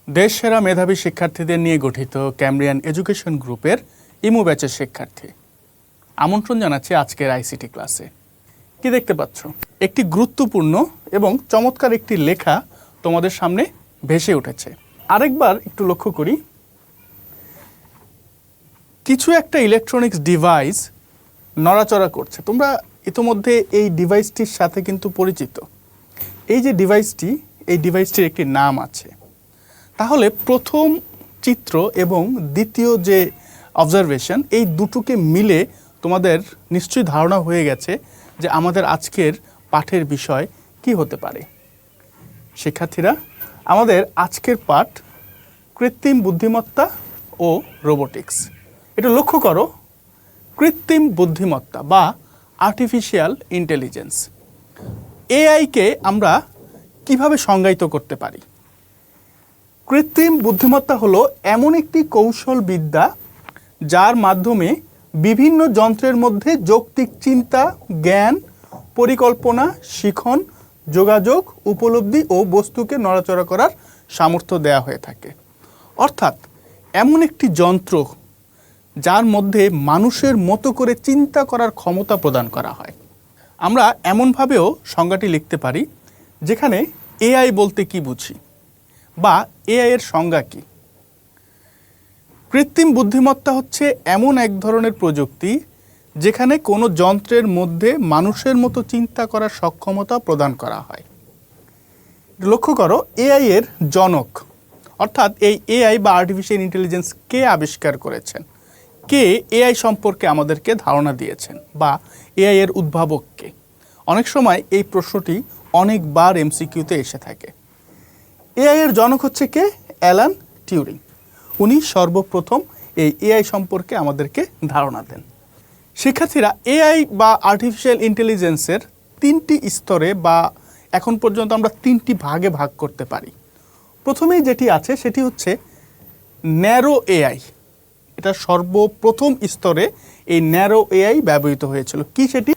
দেশ সেরা মেধাবী শিক্ষার্থীদের নিয়ে গঠিত ক্যামব্রিয়ান এডুকেশন গ্রুপের ইমু ব্যাচের শিক্ষার্থী আমন্ত্রণ জানাচ্ছি আজকের আইসিটি ক্লাসে। কি দেখতে পাচ্ছ? একটি গুরুত্বপূর্ণ এবং চমৎকার একটি লেখা তোমাদের সামনে ভেসে উঠেছে। আরেকবার একটু লক্ষ্য করি, কিছু একটা ইলেকট্রনিক্স ডিভাইস নড়াচড়া করছে। তোমরা ইতোমধ্যে এই ডিভাইসটির সাথে কিন্তু পরিচিত। এই যে ডিভাইসটি, এই ডিভাইসটির একটি নাম আছে। তাহলে প্রথম চিত্র এবং দ্বিতীয় যে অবজারভেশন, এই দুটোকে মিলে তোমাদের নিশ্চয়ই ধারণা হয়ে গেছে যে আমাদের আজকের পাঠের বিষয় কি হতে পারে। শিক্ষার্থীরা, আমাদের আজকের পাঠ কৃত্রিম বুদ্ধিমত্তা ও রোবোটিক্স। এটা লক্ষ্য করো, কৃত্রিম বুদ্ধিমত্তা বা আর্টিফিশিয়াল ইন্টেলিজেন্স, এআইকে আমরা কিভাবে সংজ্ঞায়িত করতে পারি? কৃত্রিম বুদ্ধিমত্তা হলো এমন একটি কৌশল বিদ্যা যার মাধ্যমে বিভিন্ন যন্ত্রের মধ্যে যৌক্তিক চিন্তা, জ্ঞান, পরিকল্পনা, শিখন, যোগাযোগ, উপলব্ধি ও বস্তুকে নড়াচড়া করার সামর্থ্য দেয়া হয়ে থাকে। অর্থাৎ এমন একটি যন্ত্র যার মধ্যে মানুষের মতো করে চিন্তা করার ক্ষমতা প্রদান করা হয়। আমরা এমনভাবেও সংজ্ঞাটি লিখতে পারি যেখানে এআই বলতে কি বুঝি বা এআই এর সংজ্ঞা কি। কৃত্রিম বুদ্ধিমত্তা হচ্ছে এমন এক ধরনের প্রযুক্তি যেখানে কোনো যন্ত্রের মধ্যে মানুষের মতো চিন্তা করার সক্ষমতা প্রদান করা হয়। লক্ষ্য করো, এআই এর জনক অর্থাৎ এই এআই বা আর্টিফিশিয়াল ইন্টেলিজেন্স কে আবিষ্কার করেছেন, কে এআই সম্পর্কে আমাদেরকে ধারণা দিয়েছেন বা এআই এর উদ্ভাবক কে? অনেক সময় এই প্রশ্নটি অনেকবার এমসিকিউতে এসে থাকে। এআই এর জনক হচ্ছে কে? Alan Turing. উনি সর্বপ্রথম এই এআই সম্পর্কে আমাদেরকে ধারণা দেন। শিক্ষার্থীরা, এআই বা আর্টিফিশিয়াল ইন্টেলিজেন্সের তিনটি স্তরে বা এখন পর্যন্ত আমরা তিনটি ভাগে ভাগ করতে পারি। প্রথমেই যেটি আছে সেটি হচ্ছে ন্যারো এআই। এটা সর্বপ্রথম স্তরে এই ন্যারো এআই ব্যবহৃত হয়েছিল। কি সেটি?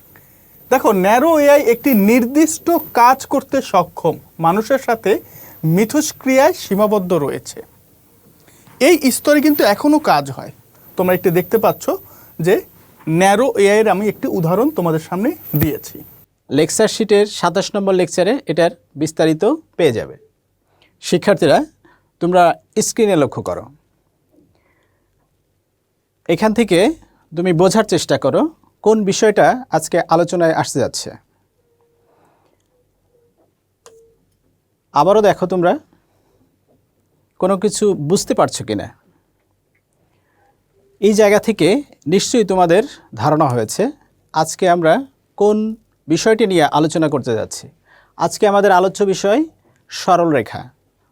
দেখো, ন্যারো এআই একটি নির্দিষ্ট কাজ করতে সক্ষম, মানুষের সাথে মিথস্ক্রিয়ায় সীমাবদ্ধ রয়েছে। এই স্তরে কিন্তু এখনও কাজ হয়। তোমরা একটু দেখতে পাচ্ছ যে ন্যারো এআইয়ের আমি একটি উদাহরণ তোমাদের সামনে দিয়েছি। লেকচার শিটের 27 নম্বর লেকচারে এটার বিস্তারিত পেয়ে যাবে। শিক্ষার্থীরা, তোমরা স্ক্রিনে লক্ষ্য করো। এখান থেকে তুমি বোঝার চেষ্টা করো কোন বিষয়টা আজকে আলোচনায় আসতে যাচ্ছে। আবারও দেখো তোমরা কোনো কিছু বুঝতে পারছো কিনা। এই জায়গা থেকে নিশ্চয়ই তোমাদের ধারণা হয়েছে আজকে আমরা কোন বিষয়টি নিয়ে আলোচনা করতে যাচ্ছি। আজকে আমাদের আলোচ্য বিষয় সরলরেখা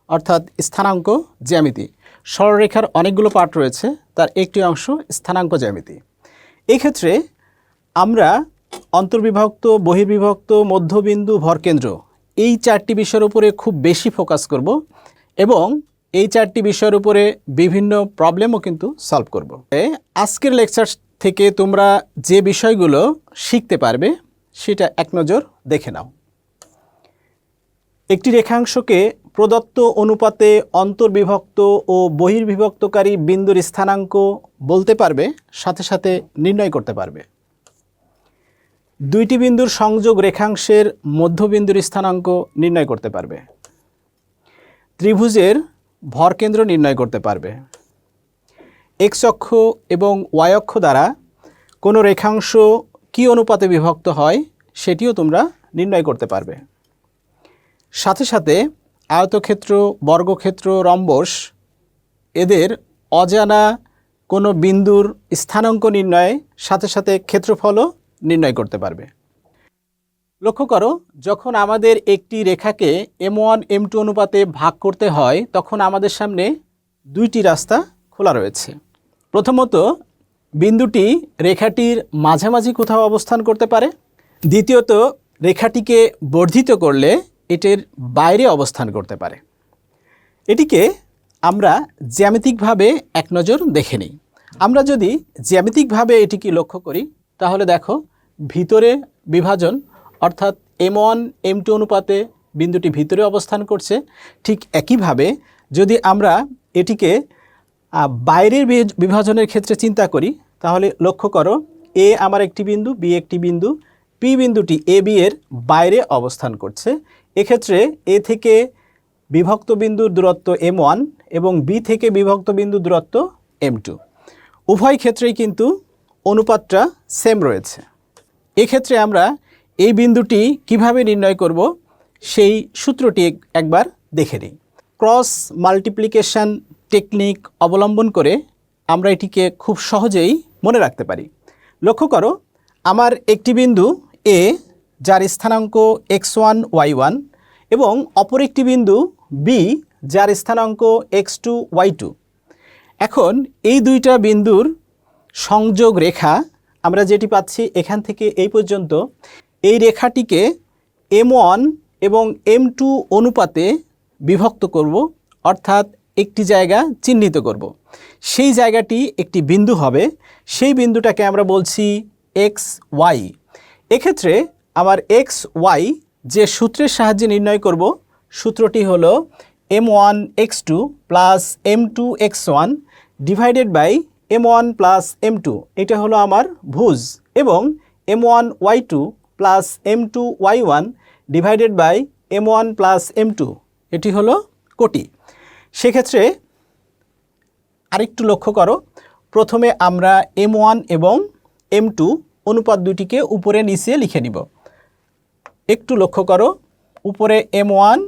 অর্থাৎ স্থানাঙ্ক জ্যামিতি। সরলরেখার অনেকগুলো পার্ট রয়েছে, তার একটি অংশ স্থানাঙ্ক জ্যামিতি। এই ক্ষেত্রে আমরা অন্তর্বিভক্ত, বহির্বিভক্ত, মধ্যবিন্দু, ভরকেন্দ্র এই চারটি বিষয়ের উপরে খুব বেশি ফোকাস করব এবং এই চারটি বিষয়ের উপরে বিভিন্ন প্রবলেমও কিন্তু সলভ করব। আজকের লেকচার থেকে তোমরা যে বিষয়গুলো শিখতে পারবে সেটা এক নজর দেখে নাও। একটি রেখাংশকে প্রদত্ত অনুপাতে অন্তর্বিভক্ত ও বহির্বিভক্তকারী বিন্দুর স্থানাঙ্ক বলতে পারবে, সাথে সাথে নির্ণয় করতে পারবে। দুইটি বিন্দুর সংযোগ রেখাংশের মধ্যবিন্দুর স্থানাঙ্ক নির্ণয় করতে পারবে। ত্রিভুজের ভরকেন্দ্র নির্ণয় করতে পারবে। এক্স অক্ষ এবং ওয়াই অক্ষ দ্বারা কোনো রেখাংশ কী অনুপাতে বিভক্ত হয় সেটিও তোমরা নির্ণয় করতে পারবে। সাথে সাথে আয়তক্ষেত্র, বর্গক্ষেত্র, রম্বস এদের অজানা কোনো বিন্দুর স্থানাঙ্ক নির্ণয়ে সাথে সাথে ক্ষেত্রফলও নির্ণয় করতে পারবে। লক্ষ্য করো, যখন আমাদের একটি রেখাকে m1 m2 অনুপাতে ভাগ করতে হয় তখন আমাদের সামনে দুইটি রাস্তা খোলা রয়েছে। প্রথমত, বিন্দুটি রেখাটির মাঝামাঝি কোথাও অবস্থান করতে পারে। দ্বিতীয়ত, রেখাটিকে বর্ধিত করলে এটির বাইরে অবস্থান করতে পারে। এটিকে আমরা জ্যামিতিকভাবে এক নজর দেখে নিই। আমরা যদি জ্যামিতিকভাবে এটিকে লক্ষ্য করি তাহলে দেখো, ভিতরে বিভাজন অর্থাৎ m1 m2 অনুপাতে বিন্দুটি ভিতরে অবস্থান করছে। ঠিক একইভাবে যদি আমরা এটিকে বাইরের বিভাজনের ক্ষেত্রে চিন্তা করি তাহলে লক্ষ্য করো এ আমার একটি বিন্দু, বি একটি বিন্দু, পি বিন্দুটি এ বি এর বাইরে অবস্থান করছে। এক্ষেত্রে এ থেকে বিভক্ত বিন্দুর দূরত্ব m1 এবং বি থেকে বিভক্ত বিন্দুর দূরত্ব m2। উভয় ক্ষেত্রেই কিন্তু অনুপাতটা সেম রয়েছে। এক্ষেত্রে আমরা এই বিন্দুটি কিভাবে নির্ণয় করব সেই সূত্রটি একবার দেখে নিই। ক্রস মাল্টিপ্লিকেশন টেকনিক অবলম্বন করে আমরা এটিকে খুব সহজেই মনে রাখতে পারি। লক্ষ্য করো আমার একটি বিন্দু এ যার স্থানাঙ্ক x1 y1 এবং অপর একটি বিন্দু বি যার স্থানাঙ্ক x2 y2। এখন এই দুইটা বিন্দুর সংযোগ রেখা আমরা যেটি পাচ্ছি এখান থেকে এই পর্যন্ত, এই রেখাটিকে m1 এবং m2 অনুপাতে বিভক্ত করব, অর্থাৎ একটি জায়গা চিহ্নিত করব। সেই জায়গাটি একটি বিন্দু হবে, সেই বিন্দুটাকে আমরা বলছি xy। এক্ষেত্রে আমার xy যে সূত্রের সাহায্যে নির্ণয় করব সূত্রটি হলো m1 x2 plus m2 x1 divided by m1 plus m2। এটা হলো আমার ভুজ, এবং m1 y2 plus m2 y1 divided by m1 plus m2 এটি হলো কোটি। সেক্ষেত্রে আরেকটু লক্ষ্য করো, প্রথমে আমরা m1 এবং m2 অনুপাত দুটিকে উপরে নিচে লিখে নিব। একটু লক্ষ্য করো, উপরে m1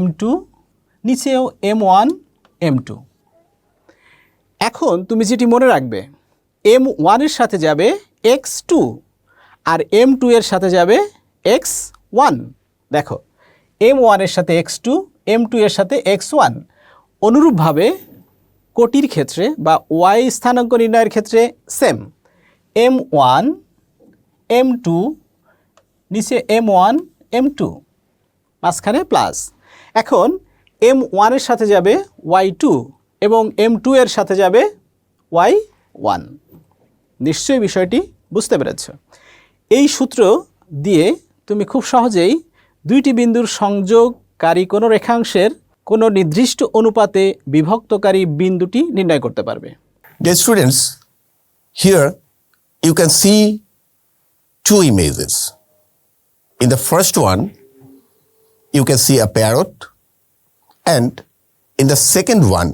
m2, নিচেও m1 m2। এখন তুমি যেটি মনে রাখবে, m1 এর সাথে যাবে x2 আর m2 এর সাথে যাবে x1। দেখো m1 এর সাথে x2, m2 এর সাথে x1। অনুরূপভাবে কোটির ক্ষেত্রে বা y স্থানাঙ্ক নির্ণয়ের ক্ষেত্রে সেম, m1 m2 নিচে m1 m2 মাঝখানে প্লাস। এখন m1 এর সাথে যাবে y2 এবং m2 এর সাথে যাবে y1। নিশ্চয়ই বিষয়টি বুঝতে পেরেছ। এই সূত্র দিয়ে তুমি খুব সহজেই দুইটি বিন্দুর সংযোগকারী কোনো রেখাংশের কোনো নির্দিষ্ট অনুপাতে বিভক্তকারী বিন্দুটি নির্ণয় করতে পারবে। Dear students, here you can see two images. In the first one, you can see a parrot, and in the second one,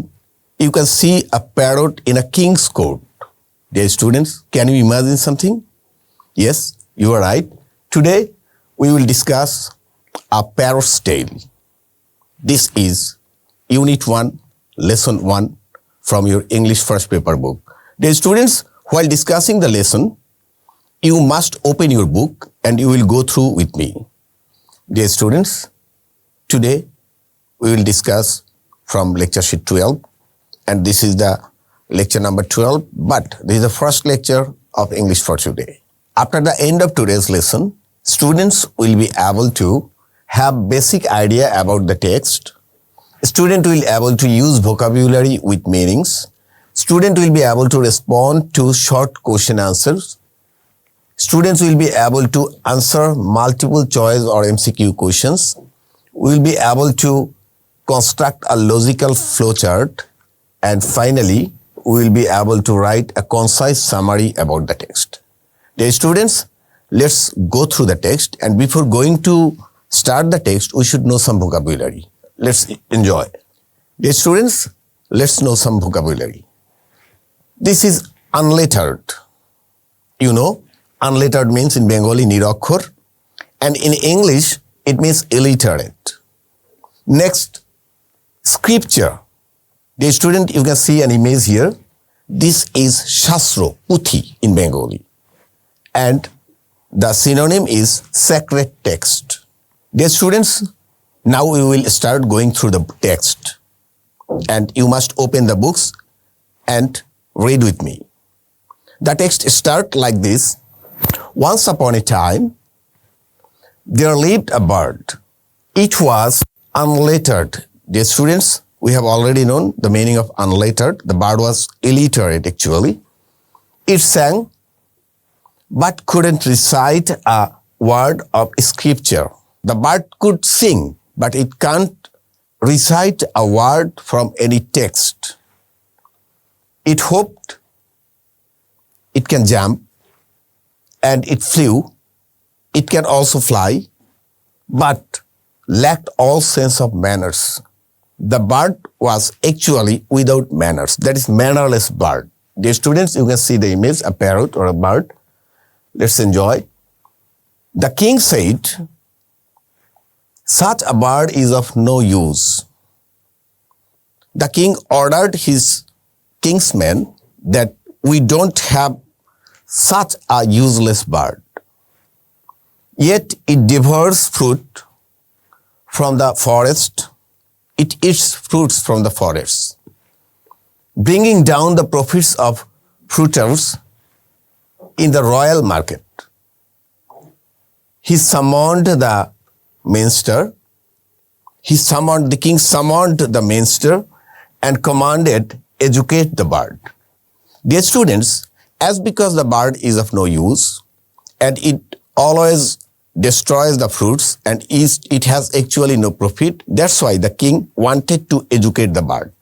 you can see a parrot in a king's court. Dear students, can you imagine something? Yes, you are right. Today, we will discuss a parrot's tale. This is Unit 1, Lesson 1 from your English first paper book. Dear students, while discussing the lesson, you must open your book and you will go through with me. Dear students, today we will discuss from lecture sheet 12, and this is the lecture number 12, but this is the first lecture of English for today. After the end of today's lesson, students will be able to have basic idea about the text. Student will be able to use vocabulary with meanings. Student will be able to respond to short question answers. Students will be able to answer multiple choice or MCQ questions. Will be able to construct a logical flowchart, and finally we will be able to write a concise summary about the text. Dear students, let's go through the text, and before going to start the text, we should know some vocabulary. Let's enjoy. Dear students, let's know some vocabulary. This is unlettered. You know, unlettered means in Bengali nirakhor, and in English it means illiterate. Next, scripture. Dear student, you can see an image here. This is Shastro, Puthi in Bengali, and the synonym is sacred text. Dear students, now we will start going through the text, and you must open the books and read with me. The text starts like this. Once upon a time, there lived a bird. It was unlettered. Dear students, we have already known the meaning of unlettered. The bird was illiterate actually. It sang but couldn't recite a word of scripture. The bird could sing, but it can't recite a word from any text. It hoped it can jump, and it flew. It can also fly, but lacked all sense of manners. The bird was actually without manners. That is mannerless bird. Dear students, you can see the image, a parrot or a bird. Let's enjoy. The king said, such a bird is of no use. The king ordered his kingsmen that we don't have such a useless bird. Yet it devours fruit from the forest. It eats fruits from the forest, bringing down the profits of fruiters in the royal market. He summoned the minister. The king summoned the minister and commanded, educate the bird. Dear students, as because the bird is of no use and it always destroys the fruits and it has actually no profit, that's why the king wanted to educate the bird.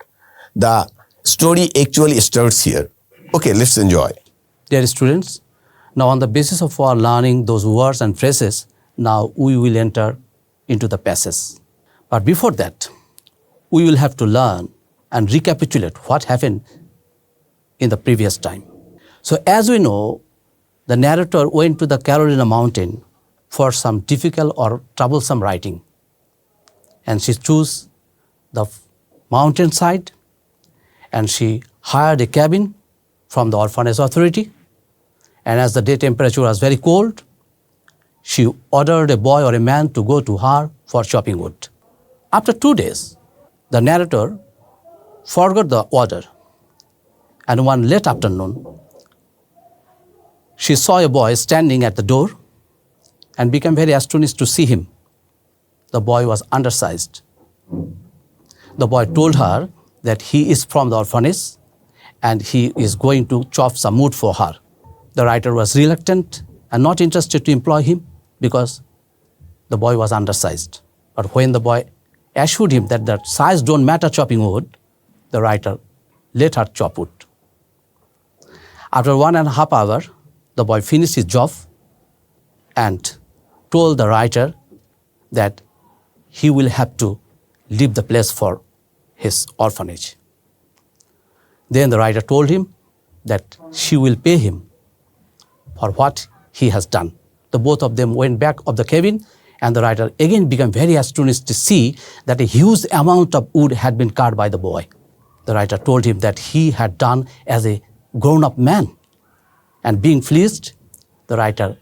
The story actually starts here. Okay, let's enjoy. Dear students, now on the basis of our learning those words and phrases, now we will enter into the passage. But before that, we will have to learn and recapitulate what happened in the previous time. So as we know, the narrator went to the Carolina mountain for some difficult or troublesome writing. And she chose the mountainside, and she hired a cabin from the orphanage authority. And as the day temperature was very cold, she ordered a boy or a man to go to her for chopping wood. After 2 days, the narrator forgot the order. And one late afternoon, she saw a boy standing at the door and became very astonished to see him. The boy was undersized. The boy told her that he is from the orphanage and he is going to chop some wood for her. The writer was reluctant and not interested to employ him because the boy was undersized. But when the boy assured him that the size don't matter chopping wood, the writer let her chop wood. After 1.5 hours, the boy finished his job and told the writer that he will have to leave the place for his orphanage. Then the writer told him that she will pay him for what he has done. The both of them went back of the cabin, and the writer again became very astonished to see that a huge amount of wood had been cut by the boy. The writer told him that he had done as a grown-up man. And being pleased, the writer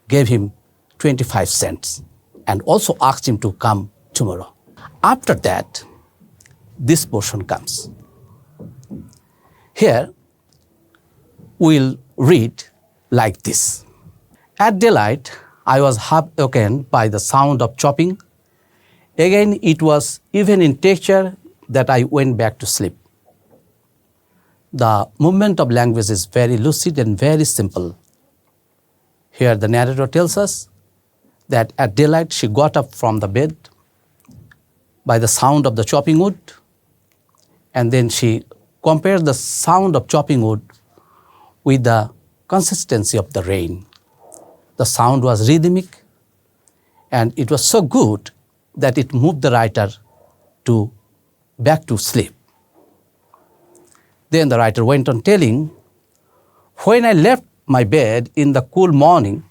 gave him 25 cents and also asked him to come tomorrow. After that, this portion comes. Here, we'll read like this. At daylight, I was half awakened by the sound of chopping. Again, it was even in texture that I went back to sleep. The movement of language is very lucid and very simple. Here the narrator tells us that at daylight she got up from the bed by the sound of the chopping wood, and then she compared the sound of chopping wood with the consistency of the rain. The sound was rhythmic, and it was so good that it moved the writer back to sleep. Then the writer went on telling, when I left my bed in the cool morning,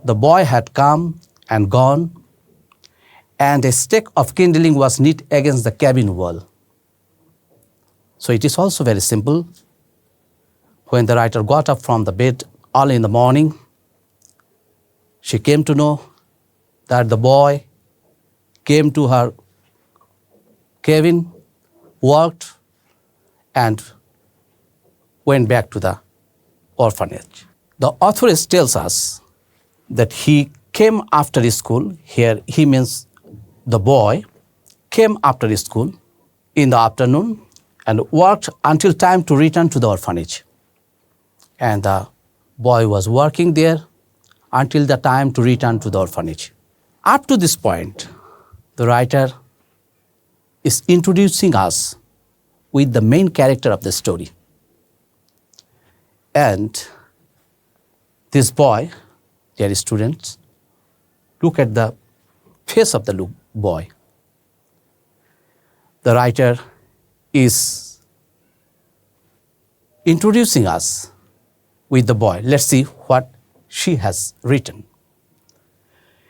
the boy had come and gone, and a stick of kindling was knit against the cabin wall. So it is also very simple. When the writer got up from the bed early in the morning, she came to know that the boy came to her cabin, worked, and went back to the orphanage. The authoress tells us that he came after school. Here he means the boy came after school in the afternoon and worked until time to return to the orphanage. And the boy was working there until the time to return to the orphanage. Up to this point, the writer is introducing us with the main character of the story. And this boy, dear students, look at the face of the boy. The writer is introducing us with the boy. Let's see what she has written.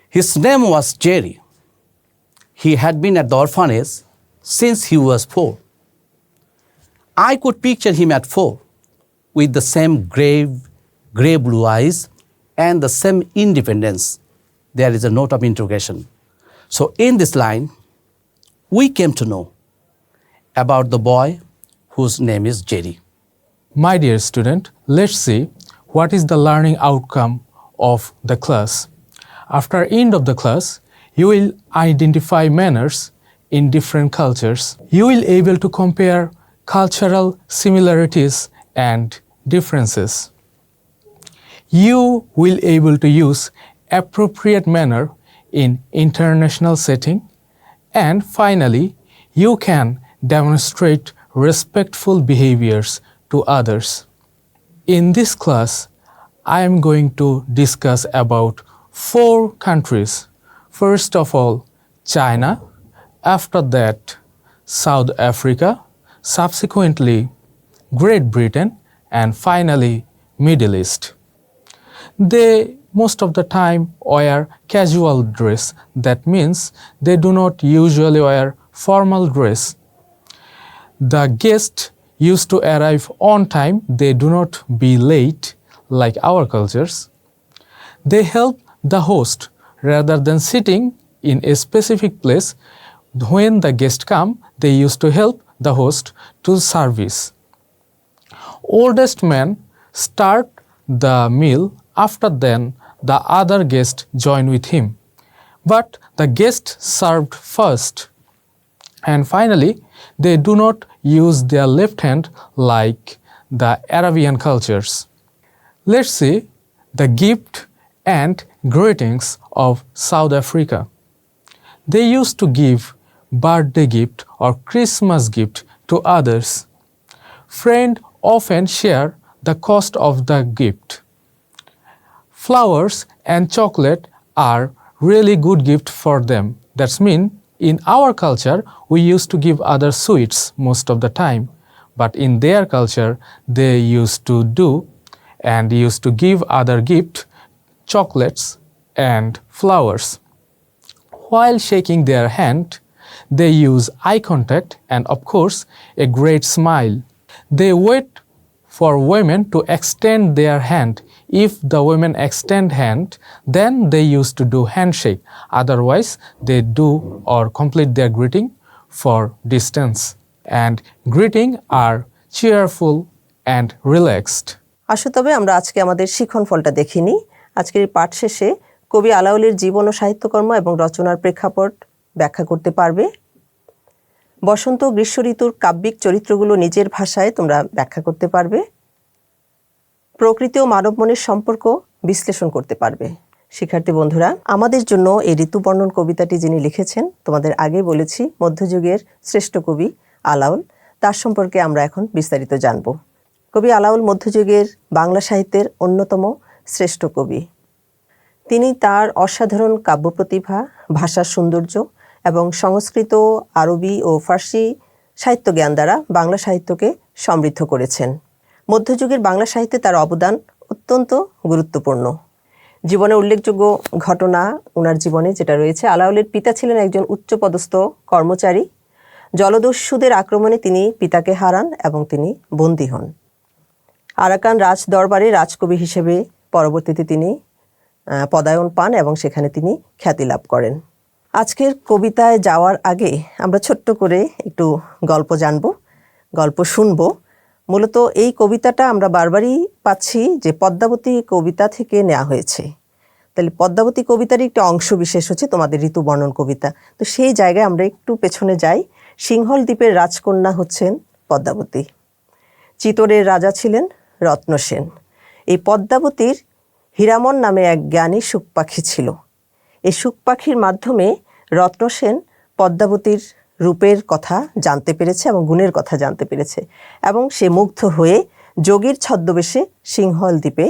His name was Jerry. He had been at the orphanage since he was 4. I could picture him at 4 with the same grey blue eyes and the same independence. There is a note of interrogation. So in this line, we came to know about the boy whose name is Jerry. My dear student, let's see what is the learning outcome of the class. After end of the class, you will identify manners in different cultures. You will able to compare cultural similarities and differences. You will able to use appropriate manner in international setting, and finally, you can demonstrate respectful behaviors to others. In this class, I am going to discuss about 4 countries. First of all, China, after that, South Africa, subsequently, Great Britain, and finally, Middle East. They most of the time wear casual dress. That means they do not usually wear formal dress. The guests used to arrive on time. They do not be late like our cultures. They help the host rather than sitting in a specific place. When the guests come, they used to help the host to service. Oldest man start the meal, after then the other guests join with him. But the guest served first. And finally, they do not use their left hand like the Arabian cultures. Let's see the gift and greetings of South Africa. They used to give birthday gift or Christmas gift to others. Friends often share the cost of the gift. Flowers and chocolate are really good gift for them. That's mean in our culture, we used to give others sweets most of the time. But in their culture, they used to do and used to give other gift, chocolates and flowers. While shaking their hand, they use eye contact and of course a great smile. They wait for women to extend their hand. If the women extend hand, then they used to do handshake. Otherwise, they do or complete their greeting for distance. And greeting are cheerful and relaxed. আসো তবে আমরা আজকে আমাদের শিখন ফলটা দেখিনি। আজকের পাঠ শেষে কবি আলাওলের জীবন ও সাহিত্যকর্ম এবং রচনার প্রেক্ষাপট ব্যাখ্যা করতে পারবে। বসন্ত গ্রীষ্ম ঋতুর কাব্যিক চরিত্রগুলো নিজের ভাষায় তোমরা ব্যাখ্যা করতে পারবে। প্রকৃতি ও মানব মনের সম্পর্ক বিশ্লেষণ করতে পারবে। শিক্ষার্থী বন্ধুরা, আমাদের জন্য এই ঋতু বর্ণন কবিতাটি যিনি লিখেছেন তোমাদের আগে বলেছি মধ্যযুগের শ্রেষ্ঠ কবি আলাওল, তার সম্পর্কে আমরা এখন বিস্তারিত জানব। কবি আলাওল মধ্যযুগের বাংলা সাহিত্যের অন্যতম শ্রেষ্ঠ কবি। তিনি তার অসাধারণ কাব্য প্রতিভা, ভাষার সৌন্দর্য এবং সংস্কৃত, আরবি ও ফার্সি সাহিত্য জ্ঞান দ্বারা বাংলা সাহিত্যকে সমৃদ্ধ করেছেন। মধ্যযুগের বাংলা সাহিত্যে তার অবদান অত্যন্ত গুরুত্বপূর্ণ। জীবনে উল্লেখযোগ্য ঘটনা ওনার জীবনে যেটা রয়েছে, আলাওলের পিতা ছিলেন একজন উচ্চপদস্থ কর্মচারী। জলদস্যুদের আক্রমণে তিনি পিতাকে হারান এবং তিনি বন্দী হন। আরাকান রাজ দরবারে রাজকবি হিসেবে পরবর্তীতে তিনি পদায়ন পান এবং সেখানে তিনি খ্যাতি লাভ করেন। আজকের কবিতায় যাওয়ার আগে আমরা ছোট্ট করে একটু গল্প জানব, গল্প শুনব। মূলত এই কবিতাটা আমরা বারবারই পাচ্ছি যে পদ্মাবতী কবিতা থেকে নেওয়া হয়েছে। তাহলে পদ্মাবতী কবিতারই একটা অংশ বিশেষ হচ্ছে তোমাদের ঋতু বর্ণন কবিতা। তো সেই জায়গায় আমরা একটু পেছনে যাই। সিংহল দ্বীপের রাজকন্যা হচ্ছেন পদ্মাবতী। চিতোরের রাজা ছিলেন রত্নসেন। এই পদ্মাবতীর হীরামন নামে এক জ্ঞানী শুক পাখি ছিল। এই শুক পাখির মাধ্যমে রত্নসেন পদ্মাবতীর রূপের কথা জানতে পেরেছে এবং গুণের কথা জানতে পেরেছে, এবং সে মুগ্ধ হয়ে যোগীর ছদ্মবেশে সিংহল দ্বীপে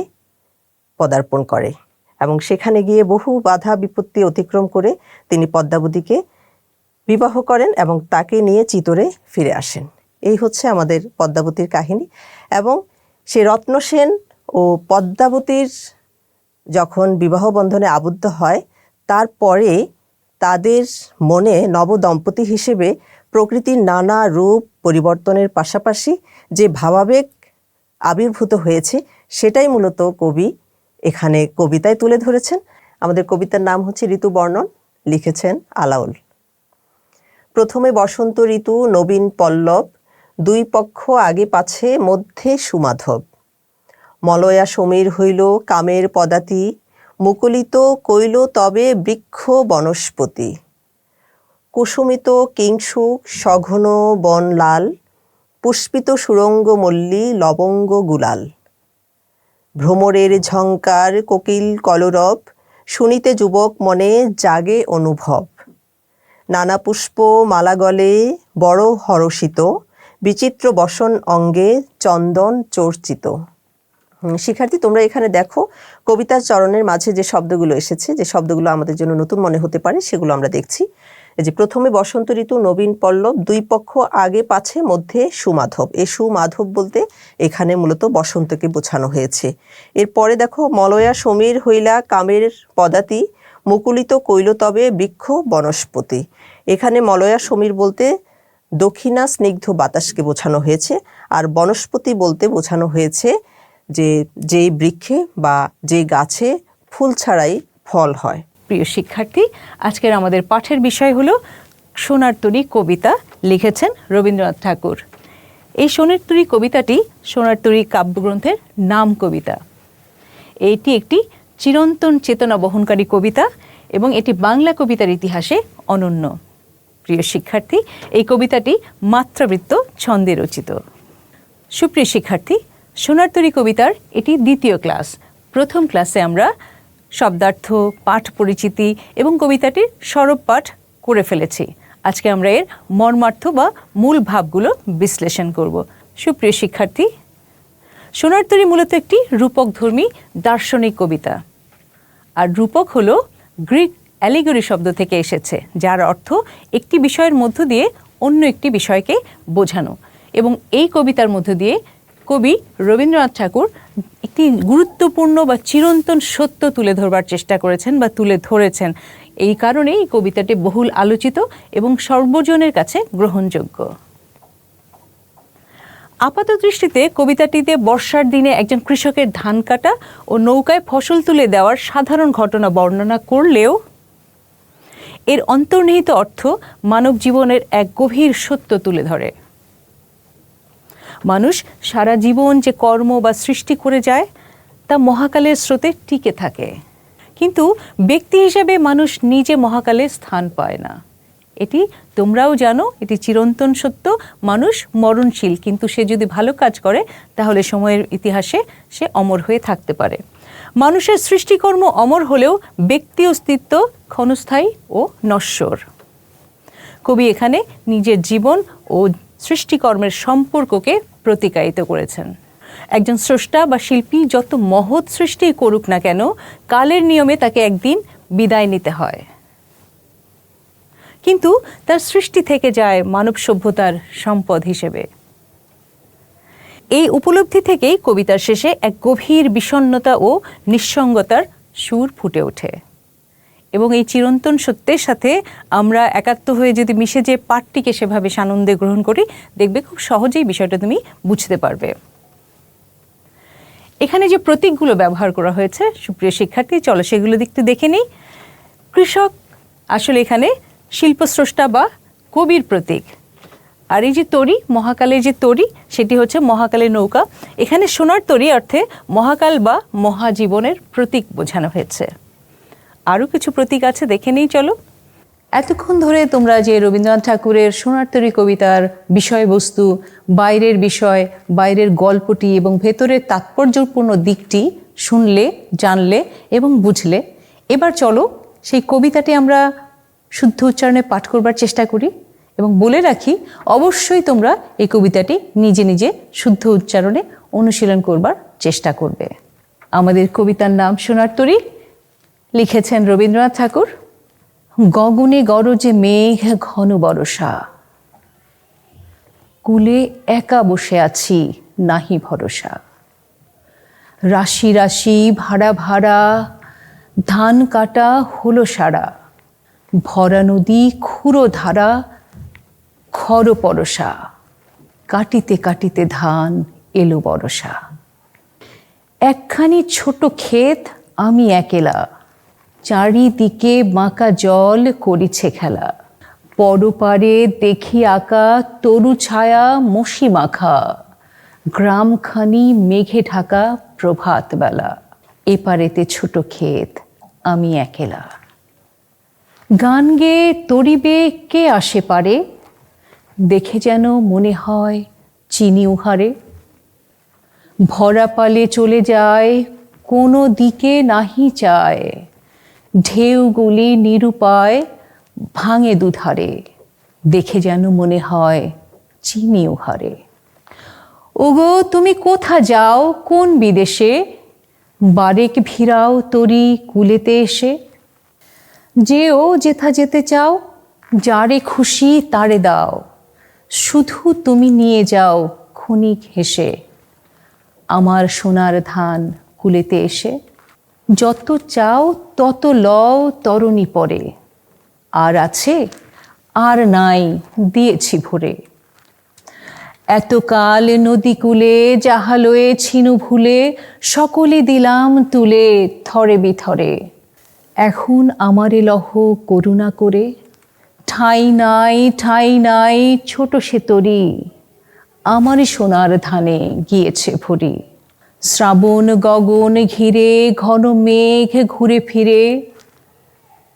পদার্পণ করে এবং সেখানে গিয়ে বহু বাধা বিপত্তি অতিক্রম করে তিনি পদ্মাবতীকে বিবাহ করেন এবং তাকে নিয়ে চিতরে ফিরে আসেন। এই হচ্ছে আমাদের পদ্মাবতীর কাহিনী। এবং সে রত্নসেন ও পদ্মাবতীর যখন বিবাহ বন্ধনে আবদ্ধ হয়, তারপরে তাদের মনে নবদম্পতি হিসেবে প্রকৃতির নানা রূপ পরিবর্তনের পাশাপাশি যে ভাবাবেগ আবির্ভূত হয়েছে সেটাই মূলত কবি এখানে কবিতায় তুলে ধরেছেন। আমাদের কবিতার নাম হচ্ছে ঋতুবর্ণন, লিখেছেন আলাউল। প্রথমে বসন্ত ঋতু নবীন পল্লব, দুই পক্ষ আগে পাছে মধ্যে সুমাধব। মলয়া সমীর হইল কামের পদাতি, মুকুলিত কইল তবে বৃক্ষ বনস্পতি। কুসুমিত কিংসুক সঘন বন লাল, পুষ্পিত সুরঙ্গ মল্লী লবঙ্গ গুলাল। ভ্রমরের ঝঙ্কার কোকিল কলরব, শুনিতে যুবক মনে জাগে অনুভব। নানা পুষ্প মালা গলে বড় হরষিত, বিচিত্র বসন অঙ্গে চন্দন চর্চিত। শিক্ষার্থী, তোমরা এখানে দেখো কবিতার চরণের মাঝে যে শব্দগুলো এসেছে, যে শব্দগুলো আমাদের জন্য নতুন মনে হতে পারে, সেগুলো আমরা দেখছি। এই যে প্রথমে বসন্ত ঋতু নবীন পল্লব, দুই পক্ষ আগে পাছে মধ্যে সুমাধব। এই সুমাধব বলতে এখানে মূলত বসন্তকে বোঝানো হয়েছে। এরপরে দেখো মলয়া সমীর হইলা কামের পদাতি, মুকুলিত কইল তবে বৃক্ষ বনস্পতি। এখানে মলয়া সমীর বলতে দক্ষিণা স্নিগ্ধ বাতাসকে বোঝানো হয়েছে, আর বনস্পতি বলতে বোঝানো হয়েছে যে বৃক্ষে বা যে গাছে ফুল ছাড়াই ফল হয়। প্রিয় শিক্ষার্থী, আজকের আমাদের পাঠের বিষয় হলো সোনার তরী কবিতা, লিখেছেন রবীন্দ্রনাথ ঠাকুর। এই সোনার তরী কবিতাটি সোনার তরী কাব্যগ্রন্থের নাম কবিতা। এটি একটি চিরন্তন চেতনা বহনকারী কবিতা এবং এটি বাংলা কবিতার ইতিহাসে অনন্য। প্রিয় শিক্ষার্থী, এই কবিতাটি মাত্রাবৃত্ত ছন্দে রচিত। সুপ্রিয় শিক্ষার্থী, সোনার তরী কবিতার এটি দ্বিতীয় ক্লাস। প্রথম ক্লাসে আমরা শব্দার্থ, পাঠ পরিচিতি এবং কবিতাটির সরব পাঠ করে ফেলেছি। আজকে আমরা এর মর্মার্থ বা মূল ভাবগুলো বিশ্লেষণ করব। সুপ্রিয় শিক্ষার্থী, সোনার তরী মূলত একটি রূপকধর্মী দার্শনিক কবিতা। আর রূপক হলো গ্রিক অ্যালিগরি শব্দ থেকে এসেছে, যার অর্থ একটি বিষয়ের মধ্য দিয়ে অন্য একটি বিষয়কে বোঝানো। এবং এই কবিতার মধ্য দিয়ে কবি রবীন্দ্রনাথ ঠাকুর একটি গুরুত্বপূর্ণ বা চিরন্তন সত্য তুলে ধরবার চেষ্টা করেছেন বা তুলে ধরেছেন। এই কারণেই এই কবিতাটি বহুল আলোচিত এবং সর্বজনের কাছে গ্রহণযোগ্য। আপাত দৃষ্টিতে কবিতাটিতে বর্ষার দিনে একজন কৃষকের ধান কাটা ও নৌকায় ফসল তুলে দেওয়ার সাধারণ ঘটনা বর্ণনা করলেও এর অন্তর্নিহিত অর্থ মানব জীবনের এক গভীর সত্য তুলে ধরে। মানুষ সারা জীবন যে কর্ম বা সৃষ্টি করে যায় তা মহাকালের স্রোতে টিকে থাকে, কিন্তু ব্যক্তি হিসেবে মানুষ নিজে মহাকালে স্থান পায় না। এটি তোমরাও জানো, এটি চিরন্তন সত্য। মানুষ মরণশীল, কিন্তু সে যদি ভালো কাজ করে তাহলে সময়ের ইতিহাসে সে অমর হয়ে থাকতে পারে। মানুষের সৃষ্টিকর্ম অমর হলেও ব্যক্তি অস্তিত্ব ক্ষণস্থায়ী ও নশ্বর। কবি এখানে নিজের জীবন ও সৃষ্টিকর্মের সম্পর্ককে প্রতিকায়িত করেছেন। একজন স্রষ্টা বা শিল্পী যত মহৎ সৃষ্টি করুক না কেন, কালের নিয়মে তাকে একদিন বিদায় নিতে হয়, কিন্তু তার সৃষ্টি থেকে যায় মানব সভ্যতার সম্পদ হিসেবে। এই উপলব্ধি থেকেই কবিতার শেষে এক গভীর বিষণ্ণতা ও নিঃসঙ্গতার সুর ফুটে ওঠে। এবং এই চিরন্তন সত্যের সাথে আমরা একাত্ম হয়ে যদি মিশে যে পাঠটিকে সেভাবে সানন্দে গ্রহণ করি, দেখবে খুব সহজেই বিষয়টা তুমি বুঝতে পারবে। এখানে যে প্রতীকগুলো ব্যবহার করা হয়েছে, সুপ্রিয় শিক্ষার্থী, চলো সেগুলো একটু দেখে নিই। কৃষক আসলে এখানে শিল্পস্রষ্টা বা কবির প্রতীক। আর এই যে তরী, মহাকালের যে তরী, সেটি হচ্ছে মহাকালের নৌকা। এখানে সোনার তরী অর্থে মহাকাল বা মহাজীবনের প্রতীক বোঝানো হয়েছে। আরও কিছু প্রতীক আছে, দেখে নেই চলো। এতক্ষণ ধরে তোমরা যে রবীন্দ্রনাথ ঠাকুরের সোনার তরী কবিতার বিষয়বস্তু, বাইরের বিষয়, বাইরের গল্পটি এবং ভেতরের তাৎপর্যপূর্ণ দিকটি শুনলে, জানলে এবং বুঝলে, এবার চলো সেই কবিতাটি আমরা শুদ্ধ উচ্চারণে পাঠ করবার চেষ্টা করি এবং বলে রাখি অবশ্যই তোমরা এই কবিতাটি নিজে নিজে শুদ্ধ উচ্চারণে অনুশীলন করবার চেষ্টা করবে। আমাদের কবিতার নাম সোনার তরী, লিখেছেন রবীন্দ্রনাথ ঠাকুর। গগনে গরজে মেঘ ঘন বরষা, কুলে একা বসে আছি নাহি ভরসা। রাশি রাশি ভাড়া ভাড়া ধান কাটা হলো সারা, ভরা নদী খুঁড়ো ধারা খর পরশা। কাটিতে কাটিতে ধান এলো বরষা। একখানি ছোট ক্ষেত আমি একেলা, চারিদিকে বাঁকা জল করিছে খেলা। পরপারে দেখি আঁকা তরু ছায়া মশি মাখা, গ্রামখানি মেঘে ঢাকা প্রভাত বেলা। এপারেতে ছোট ক্ষেত আমি একেলা। গান গেয়ে তরিবে কে আসে পারে, দেখে যেন মনে হয় চিনি উহারে। ভরা পালে চলে যায় কোনো দিকে নাহি চায়, ঢেউগুলি নিরুপায় ভাঙে দুধারে। দেখে যেন মনে হয় চিনি উহারে। ওগো তুমি কোথা যাও কোন বিদেশে, বারেক ভিড়াও তরি কুলেতে এসে। যেও যেথা যেতে চাও, যারে খুশি তারে দাও, শুধু তুমি নিয়ে যাও ক্ষণিক হেসে। আমার সোনার ধান কুলেতে এসে, যত চাও তত লও তরণী পরে। আর আছে আর নাই দিয়েছি ভরে। এতকাল নদী কূলে জাহালয়ে ছিনু ভুলে, সকলে দিলাম তুলে থরে বিথরে। এখন আমারে লহ করুণা করে, ঠাঁই নাই ছোট সে তরি, আমারে সোনার ধানে গিয়েছে ভরি। শ্রাবণ গগন ঘিরে ঘন মেঘ ঘুরে ফিরে,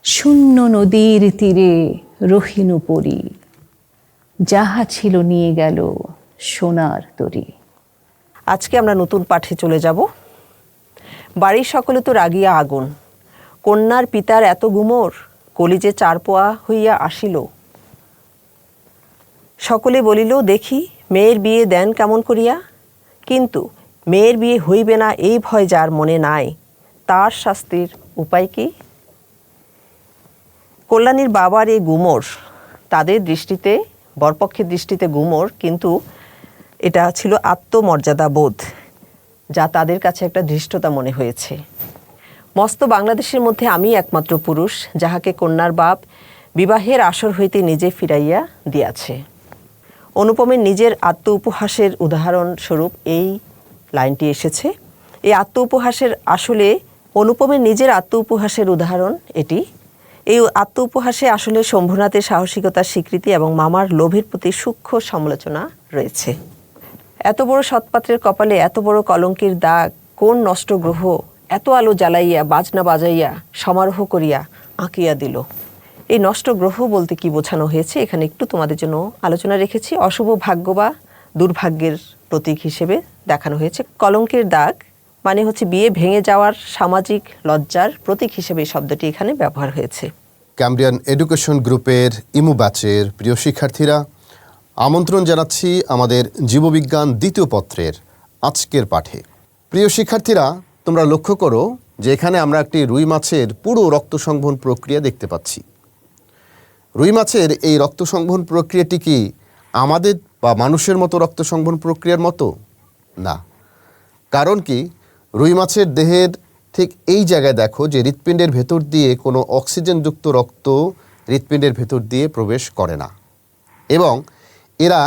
শূন্য নদীর তীরে রহিনু পরি। যাহা ছিল নিয়ে গেল সোনার তরি। আজকে আমরা নতুন পাঠে চলে যাব। বাড়ির সকলে তো রাগিয়া আগুন, কন্যার পিতার এত গুমর, কলিজে চারপোয়া হইয়া আসিল। সকলে বলিল দেখি মেয়ের বিয়ে দেন কেমন করিয়া, কিন্তু মেয়ের বিয়ে হইবে না এই ভয় যার মনে নাই, তার শাস্তির উপায় কি? কল্যাণীর বাবার এই গুমর তাদের দৃষ্টিতে, বরপক্ষের দৃষ্টিতে গুমর, কিন্তু এটা ছিল আত্মমর্যাদা বোধ, যা তাদের কাছে একটা ধৃষ্টতা মনে হয়েছে। মস্ত বাংলাদেশের মধ্যে আমি একমাত্র পুরুষ যাহাকে কন্যার বাপ বিবাহের আসর হইতে নিজে ফিরাইয়া দিয়াছে। অনুপমের নিজের আত্ম উপহাসের উদাহরণস্বরূপ এই লাইনটি এসেছে। এই আত্ম উপহাসের আসলে অনুপমের নিজের আত্ম উপহাসের উদাহরণ এটি। এই আত্ম উপহাসে আসলে শম্ভুনাথের সাহসিকতার স্বীকৃতি এবং মামার লোভের প্রতি সূক্ষ্ম সমালোচনা রয়েছে। এত বড় সৎপাত্রের কপালে এত বড় কলঙ্কের দাগ কোন নষ্ট গ্রহ এত আলো জ্বালাইয়া বাজনা বাজাইয়া সমারোহ করিয়া আঁকিয়া দিল। এই নষ্ট গ্রহ বলতে কি বোঝানো হয়েছে এখানে একটু তোমাদের জন্য আলোচনা রেখেছি। অশুভ ভাগ্য বা দুর্ভাগ্যের প্রতীক হিসেবে দেখানো হয়েছে। কলঙ্কের দাগ মানে হচ্ছে বিয়ে ভেঙে যাওয়ার সামাজিক লজ্জার প্রতীক হিসেবে এই শব্দটি এখানে ব্যবহার হয়েছে। ক্যামব্রিয়ান এডুকেশন গ্রুপের ইমু ব্যাচের প্রিয় শিক্ষার্থীরা, আমন্ত্রণ জানাচ্ছি আমাদের জীববিজ্ঞান দ্বিতীয় পত্রের আজকের পাঠে। প্রিয় শিক্ষার্থীরা, তোমরা লক্ষ্য করো যে এখানে আমরা একটি রুই মাছের পুরো রক্ত সংবহন প্রক্রিয়া দেখতে পাচ্ছি। রুই মাছের এই রক্ত সংবহন প্রক্রিয়াটি কি আমাদের বা মানুষের মতো রক্ত সংবহন প্রক্রিয়ার মতো? না। কারণ কি, রুই মাছের দেহের ঠিক এই জায়গায় দেখো যে হৃৎপিণ্ডের ভেতর দিয়ে কোনো অক্সিজেনযুক্ত রক্ত হৃৎপিণ্ডের ভেতর দিয়ে প্রবেশ করে না, এবং এরা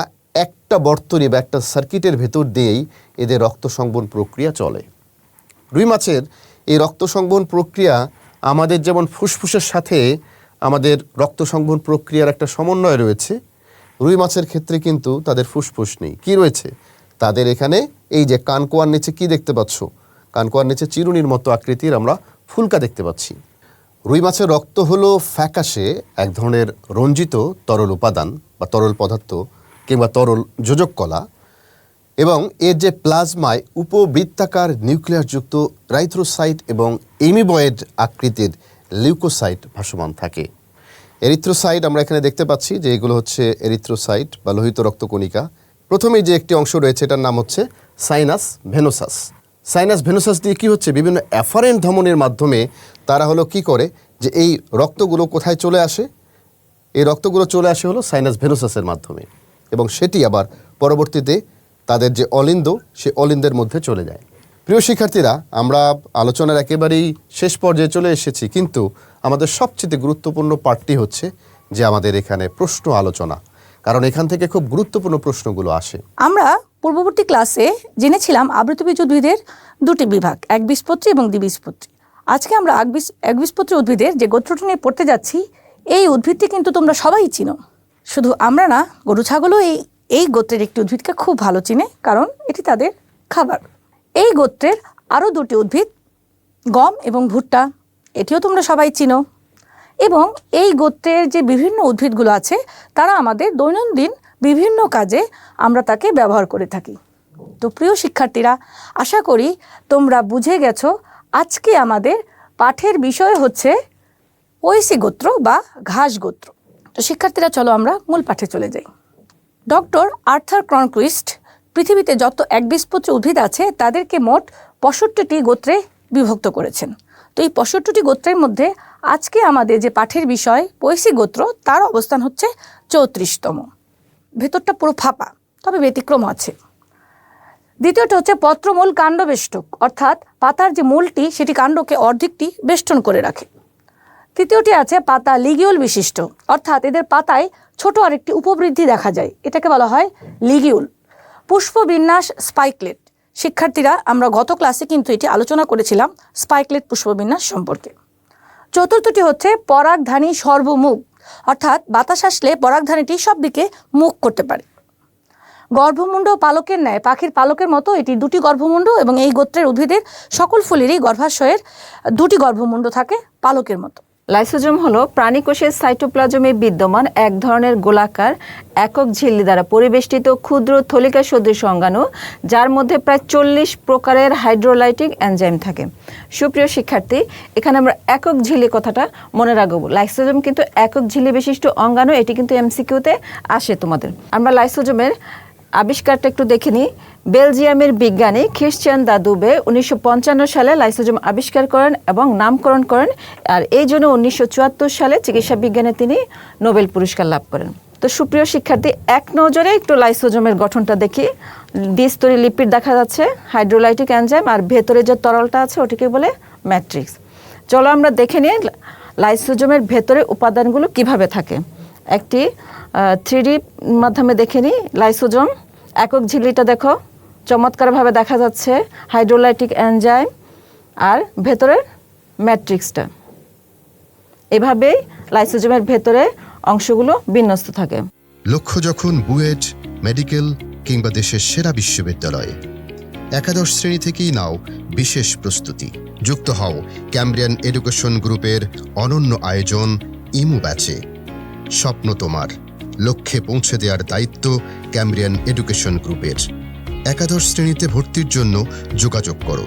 একটা বর্তনী বা একটা সার্কিটের ভেতর দিয়েই এদের রক্ত সংবহন প্রক্রিয়া চলে। রুই মাছের এই রক্ত সংবহন প্রক্রিয়া আমাদের যেমন ফুসফুসের সাথে আমাদের রক্ত সংবহন প্রক্রিয়ার একটা সমন্বয় রয়েছে, রুই মাছের ক্ষেত্রে কিন্তু তাদের ফুসফুস নেই। কি রয়েছে তাদের এখানে? এই যে কানকোয়ার নিচে কি দেখতে পাচ্ছ? কানকোয়ার নিচে চিরুনির মতো আকৃতির আমরা ফুলকা দেখতে পাচ্ছি। রুই মাছের রক্ত হলো ফ্যাকাশে এক ধরনের রঞ্জিত তরল উপাদান বা তরল পদার্থ কিংবা তরল যোজক কলা, এবং এর যে প্লাজমায় উপবৃত্তাকার নিউক্লিয়াসযুক্ত রাইথ্রোসাইট এবং এমিবয়েড আকৃতির লিউকোসাইট ভাসমান থাকে। এরিথ্রোসাইট আমরা এখানে দেখতে পাচ্ছি যে এগুলো হচ্ছে এরিথ্রোসাইট বা লোহিত রক্তকণিকা। প্রথমেই যে একটি অংশ রয়েছে এটার নাম হচ্ছে সাইনাস ভেনোসাস। সাইনাস ভেনোসাস দিয়ে কি হচ্ছে, বিভিন্ন অ্যাফারেন্ট ধমনির মাধ্যমে তারা হলো কি করে যে এই রক্তগুলো কোথায় চলে আসে, এই রক্তগুলো চলে আসে হলো সাইনাস ভেনোসাসের মাধ্যমে, এবং সেটি আবার পরবর্তীতে তাদের যে অলিন্দ সে অলিন্দের মধ্যে চলে যায়। প্রিয় শিক্ষার্থীরা, আমরা আলোচনার একেবারেই শেষ পর্যায়ে চলে এসেছি, কিন্তু আমাদের সবচেয়ে গুরুত্বপূর্ণ পার্টটি হচ্ছে যে আমাদের এখানে প্রশ্ন আলোচনা, কারণ এখান থেকে খুব গুরুত্বপূর্ণ প্রশ্নগুলো আসে। আমরা পূর্ববর্তী ক্লাসে জেনেছিলাম আবৃতবীজ উদ্ভিদের দুটি বিভাগ, একবীজপত্রী এবং দ্বিবীজপত্রী। আজকে আমরা একবীজপত্রী উদ্ভিদের যে গোত্রটি নিয়ে পড়তে যাচ্ছি, এই উদ্ভিদটি কিন্তু তোমরা সবাই চিনো। শুধু আমরা না, গরু ছাগলও এই গোত্রের একটি উদ্ভিদকে খুব ভালো চিনে, কারণ এটি তাদের খাবার। এই গোত্রের আরও দুটি উদ্ভিদ, গম এবং ভুট্টা, এটিও তোমরা সবাই চিনো। এবং এই গোত্রের যে বিভিন্ন উদ্ভিদগুলো আছে তারা আমাদের দৈনন্দিন বিভিন্ন কাজে আমরা তাকে ব্যবহার করে থাকি। তো প্রিয় শিক্ষার্থীরা, আশা করি তোমরা বুঝে গেছো আজকে আমাদের পাঠের বিষয় হচ্ছে পয়সী গোত্র বা ঘাস গোত্র। তো শিক্ষার্থীরা, চলো আমরা মূল পাঠে চলে যাই। ডক্টর আর্থার ক্রনকুইস্ট পৃথিবীতে যত একবীজপত্রী উদ্ভিদ আছে তাদেরকে মোট 65টি গোত্রে বিভক্ত করেছেন। তো এই 65টি গোত্রের মধ্যে আজকে আমাদের যে পাঠের বিষয় পয়সী গোত্র, তার অবস্থান হচ্ছে 34তম। ভেতরটা পুরো ফাঁপা, তবে ব্যতিক্রম আছে। দ্বিতীয়টা হচ্ছে পত্রমূল কাণ্ডবেষ্টক, অর্থাৎ পাতার যে মূলটি সেটি কাণ্ডকে অর্ধেকটি বেষ্টন করে রাখে। তৃতীয়টি আছে পাতা লিগিউল বিশিষ্ট, অর্থাৎ এদের পাতায় ছোট আরেকটি উপবৃদ্ধি দেখা যায়, এটাকে বলা হয় লিগিউল। পুষ্পবিন্যাস স্পাইকলেট। শিক্ষার্থীরা, আমরা গত ক্লাসে কিন্তু এটি আলোচনা করেছিলাম স্পাইকলেট পুষ্পবিন্যাস সম্পর্কে। চতুর্থটি হচ্ছে পরাগধানী সর্বমুখ, অর্থাৎ বাতাস আসলে পরাগধানীটি সব দিকে মুখ করতে পারে। গর্ভমুণ্ড পালকের ন্যায়, পাখির পালকের মতো এটি দুটি গর্ভমুণ্ড, এবং এই গোত্রের উদ্ভিদের সকল ফুলেরই গর্ভাশয়ের দুটি গর্ভমুণ্ড থাকে পালকের মতো। লাইসোজোম হলো প্রাণীকোষের সাইটোপ্লাজমে বিদ্যমান এক ধরনের গোলাকার একক ঝিল্লি দ্বারা পরিবেষ্টিত ক্ষুদ্র থলিকা সদৃশ অঙ্গাণু, যার মধ্যে প্রায় 40 প্রকারের হাইড্রোলাইটিক এনজাইম থাকে। সুপ্রিয় শিক্ষার্থী, এখানে আমরা একক ঝিল্লি কথাটা মনে রাখবো। লাইসোজোম কিন্তু একক ঝিল্লি বিশিষ্ট অঙ্গাণু, এটি কিন্তু এমসিকিউতে আসে তোমাদের। আমরা লাইসোজোমের আবিষ্কারটা একটু দেখে নিই। বেলজিয়ামের বিজ্ঞানী খ্রিশ্চিয়ান দাদুবে 1955 সালে লাইসোজোম আবিষ্কার করেন এবং নামকরণ করেন, আর এই জন্য 1974 সালে চিকিৎসা বিজ্ঞানে তিনি নোবেল পুরস্কার লাভ করেন। তো সুপ্রিয় শিক্ষার্থী, এক নজরে একটু লাইসোজোমের গঠনটা দেখি। দ্বিস্তরী লিপিড দেখা যাচ্ছে, হাইড্রোলাইটিক এনজাইম, আর ভেতরে যে তরলটা আছে ওটিকে বলে ম্যাট্রিক্স। চলো আমরা দেখে নিই লাইসোজোমের ভেতরে উপাদানগুলো কিভাবে থাকে। একটি 3D মাধ্যমে দেখে নিই। লাইসোজোম একক ঝিল্লিটা দেখো, চমৎকারভাবে দেখা যাচ্ছে হাইড্রোলাইটিক এনজাইম আর ভেতরের ম্যাট্রিক্সটা। এভাবেই লাইসোজোমের ভেতরে অংশগুলো বিন্যস্ত থাকে। লক্ষ্য যখন বুয়েট, মেডিকেল কিংবা দেশের সেরা বিশ্ববিদ্যালয়ে, একাদশ শ্রেণী থেকেই নাও বিশেষ প্রস্তুতি। যুক্ত হও ক্যামব্রিয়ান এডুকেশন গ্রুপের অনন্য আয়োজন ইমু ব্যাচে। স্বপ্ন তোমার, লক্ষ্যে পৌঁছে দেওয়ার দায়িত্ব ক্যামব্রিয়ান এডুকেশন গ্রুপের। একাদশ শ্রেণীতে ভর্তির জন্য যোগাযোগ করো